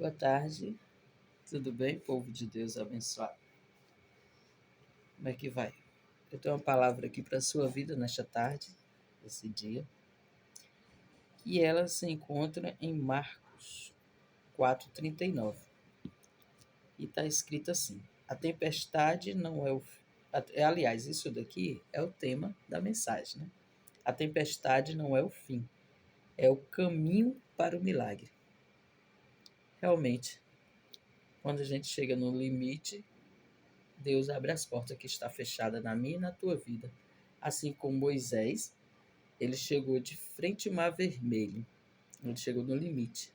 Boa tarde, tudo bem, povo de Deus abençoado? Como é que vai? Eu tenho uma palavra aqui para a sua vida nesta tarde, esse dia, e ela se encontra em Marcos 4:39 e está escrito assim: a tempestade não é o. Aliás, isso daqui é o tema da mensagem, né? A tempestade não é o fim, é o caminho para o milagre. Realmente, quando a gente chega no limite, Deus abre as portas que está fechada na minha e na tua vida. Assim como Moisés, ele chegou de frente ao Mar Vermelho. Ele chegou no limite.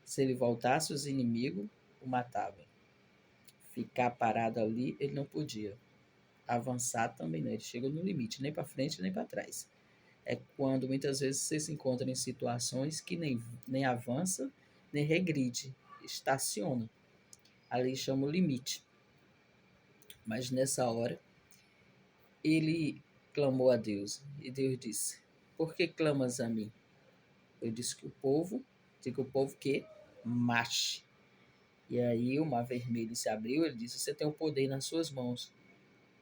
Se ele voltasse, os inimigos o matavam. Ficar parado ali, ele não podia. Avançar também não. Ele chegou no limite, nem para frente, nem para trás. É quando muitas vezes você se encontra em situações que nem avança, nem regride. Estaciona. Ali chama o limite. Mas nessa hora, ele clamou a Deus. E Deus disse: por que clamas a mim? Eu disse que o povo que marche. E aí o mar vermelho se abriu, ele disse: você tem o poder nas suas mãos.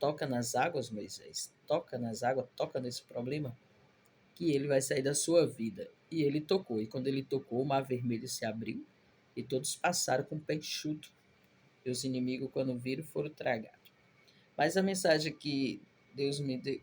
Toca nas águas, Moisés. Toca nas águas, toca nesse problema, que ele vai sair da sua vida. E ele tocou. E quando ele tocou, o mar vermelho se abriu e todos passaram com o pé enxuto. E os inimigos, quando viram, foram tragados. Mas a mensagem que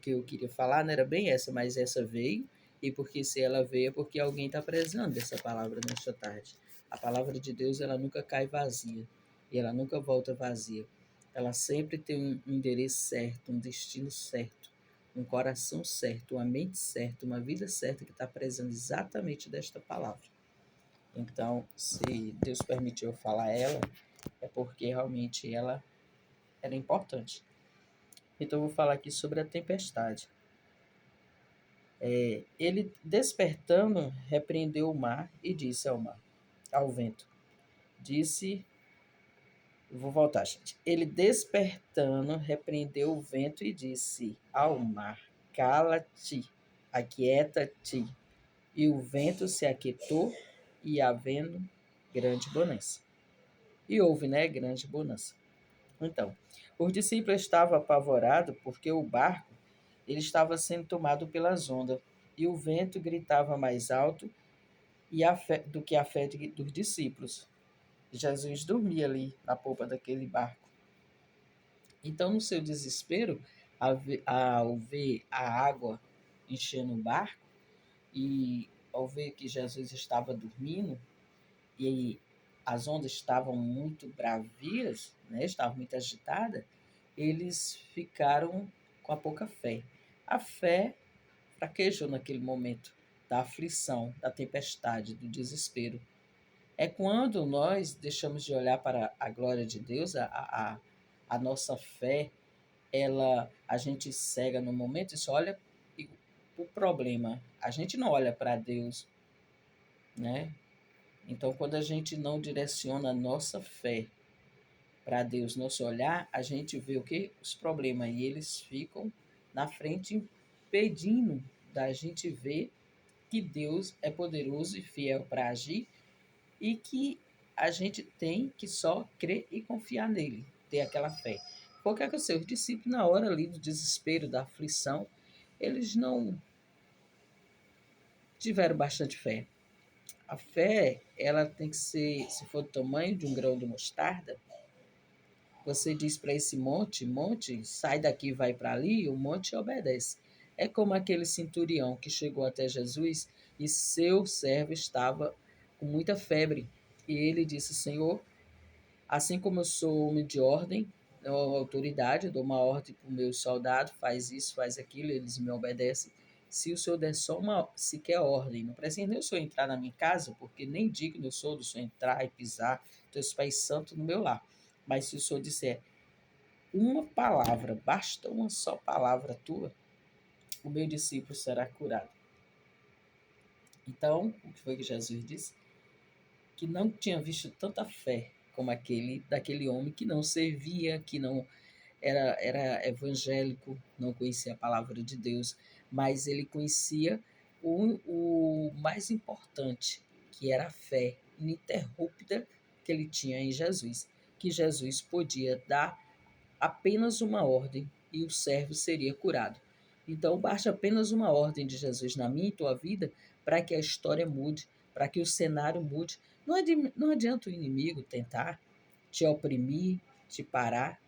que eu queria falar não era bem essa, mas essa veio, e porque se ela veio é porque alguém está prezando essa palavra nesta tarde. A palavra de Deus, ela nunca cai vazia, e ela nunca volta vazia. Ela sempre tem um endereço certo, um destino certo, um coração certo, uma mente certa, uma vida certa que está prezando exatamente desta palavra. Então, se Deus permitiu eu falar ela, é porque realmente ela era importante. Então, eu vou falar aqui sobre a tempestade. Ele, despertando, repreendeu o mar e disse ao mar, ao vento. Disse, vou voltar, gente. Ele, despertando, repreendeu o vento e disse ao mar: cala-te, aquieta-te. E o vento se aquietou e havendo grande bonança. E houve, né, grande bonança. Então, os discípulos estavam apavorados porque o barco ele estava sendo tomado pelas ondas e o vento gritava mais alto do que a fé dos discípulos. Jesus dormia ali na polpa daquele barco. Então, no seu desespero, ao ver a água enchendo o barco e ao ver que Jesus estava dormindo e as ondas estavam muito bravias, né, estavam muito agitadas, eles ficaram com a pouca fé. A fé fraquejou naquele momento da aflição, da tempestade, do desespero. É quando nós deixamos de olhar para a glória de Deus, a nossa fé, a gente cega no momento e só olha o problema. A gente não olha para Deus, né? Então, quando a gente não direciona a nossa fé para Deus, nosso olhar, a gente vê o que? Os problemas. E eles ficam na frente impedindo da gente ver que Deus é poderoso e fiel para agir e que a gente tem que só crer e confiar nele, ter aquela fé. Porque que os seus discípulos, na hora ali do desespero, da aflição, eles não tiveram bastante fé. A fé, ela tem que ser, se for do tamanho de um grão de mostarda, você diz para esse monte, sai daqui e vai para ali, e o monte obedece. É como aquele centurião que chegou até Jesus e seu servo estava com muita febre. E ele disse: Senhor, assim como eu sou homem de ordem, eu, autoridade, eu dou uma ordem para o meu soldado, faz isso, faz aquilo, eles me obedecem. Se o senhor der só uma sequer ordem, não precisa nem o senhor entrar na minha casa, porque nem digno eu sou do senhor entrar e pisar teus pés santos no meu lar. Mas se o senhor disser uma palavra, basta uma só palavra tua, o meu discípulo será curado. Então, o que foi que Jesus disse? Que não tinha visto tanta fé como daquele homem que não servia, que não era evangélico, não conhecia a palavra de Deus, mas ele conhecia o mais importante, que era a fé ininterrupta que ele tinha em Jesus, que Jesus podia dar apenas uma ordem e o servo seria curado. Então, basta apenas uma ordem de Jesus na minha e tua vida para que a história mude, para que o cenário mude. Não adianta o inimigo tentar te oprimir, te parar,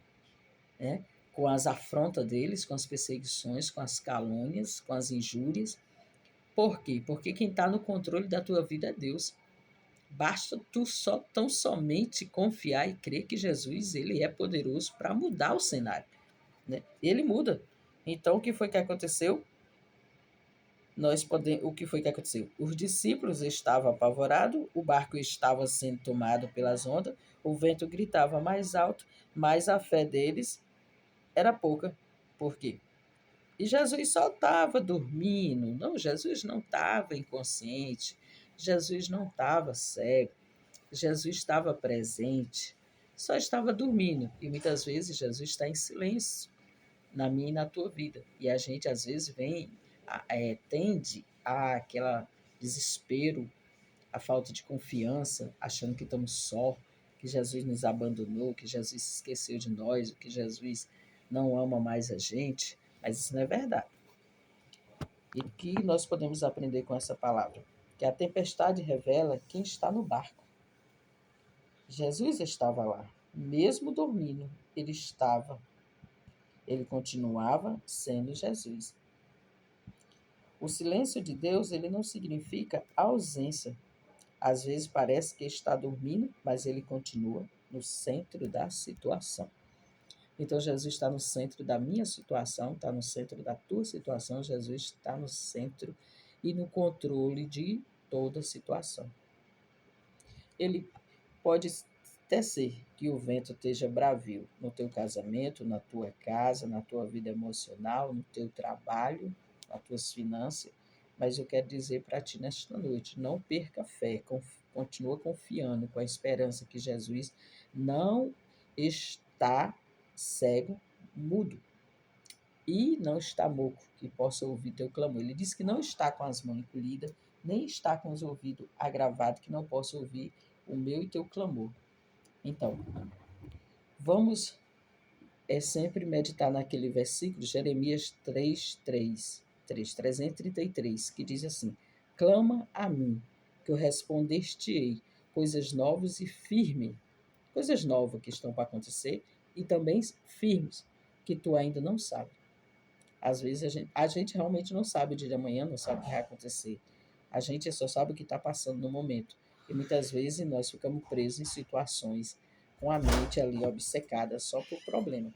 né? Com as afrontas deles, com as perseguições, com as calúnias, com as injúrias. Por quê? Porque quem está no controle da tua vida é Deus. Basta tu tão somente confiar e crer que Jesus ele é poderoso para mudar o cenário, né? Ele muda. Então, o que foi que aconteceu? O que foi que aconteceu? Os discípulos estavam apavorados, o barco estava sendo tomado pelas ondas, o vento gritava mais alto, mas a fé deles era pouca. Por quê? E Jesus só estava dormindo. Não, Jesus não estava inconsciente. Jesus não estava cego. Jesus estava presente. Só estava dormindo. E muitas vezes Jesus está em silêncio na minha e na tua vida. E a gente às vezes tende a aquele desespero, a falta de confiança, achando que estamos só, que Jesus nos abandonou, que Jesus se esqueceu de nós, que Jesus não ama mais a gente, mas isso não é verdade. E o que nós podemos aprender com essa palavra? Que a tempestade revela quem está no barco. Jesus estava lá, mesmo dormindo, ele continuava sendo Jesus. O silêncio de Deus, ele não significa ausência. Às vezes parece que está dormindo, mas ele continua no centro da situação. Então, Jesus está no centro da minha situação, está no centro da tua situação. Jesus está no centro e no controle de toda situação. Ele pode até ser que o vento esteja bravio no teu casamento, na tua casa, na tua vida emocional, no teu trabalho, nas tuas finanças, mas eu quero dizer para ti nesta noite, não perca a fé, continua confiando com a esperança que Jesus não está cego, mudo, e não está moco, que possa ouvir teu clamor. Ele diz que não está com as mãos encolhidas, nem está com os ouvidos agravados, que não possa ouvir o meu e teu clamor. Então, vamos sempre meditar naquele versículo, Jeremias 333, que diz assim: clama a mim, que eu responder-te-ei, coisas novas e firmes, coisas novas que estão para acontecer e também firmes, que tu ainda não sabe. Às vezes a gente realmente não sabe o dia de amanhã, não sabe o que vai acontecer. A gente só sabe o que está passando no momento. E muitas vezes nós ficamos presos em situações com a mente ali obcecada só por problema.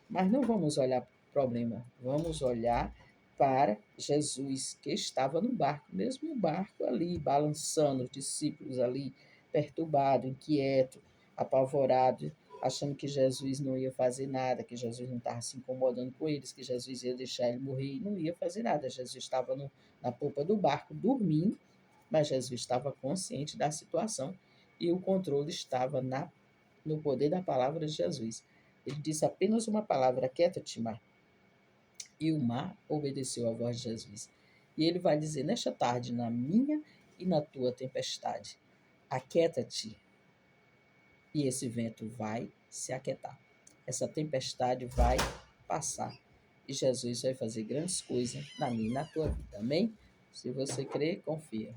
Mas não vamos olhar para o problema, vamos olhar para Jesus, que estava no barco, mesmo o barco ali, balançando, os discípulos ali, perturbado, inquieto, apavorado, achando que Jesus não ia fazer nada, que Jesus não estava se incomodando com eles, que Jesus ia deixar ele morrer e não ia fazer nada. Jesus estava na polpa do barco, dormindo, mas Jesus estava consciente da situação e o controle estava no poder da palavra de Jesus. Ele disse apenas uma palavra: aquieta-te, mar. E o mar obedeceu à voz de Jesus. E ele vai dizer nesta tarde, na minha e na tua tempestade: aquieta-te, e esse vento vai se aquietar. Essa tempestade vai passar. E Jesus vai fazer grandes coisas na minha e na tua vida. Amém? Se você crer, confia.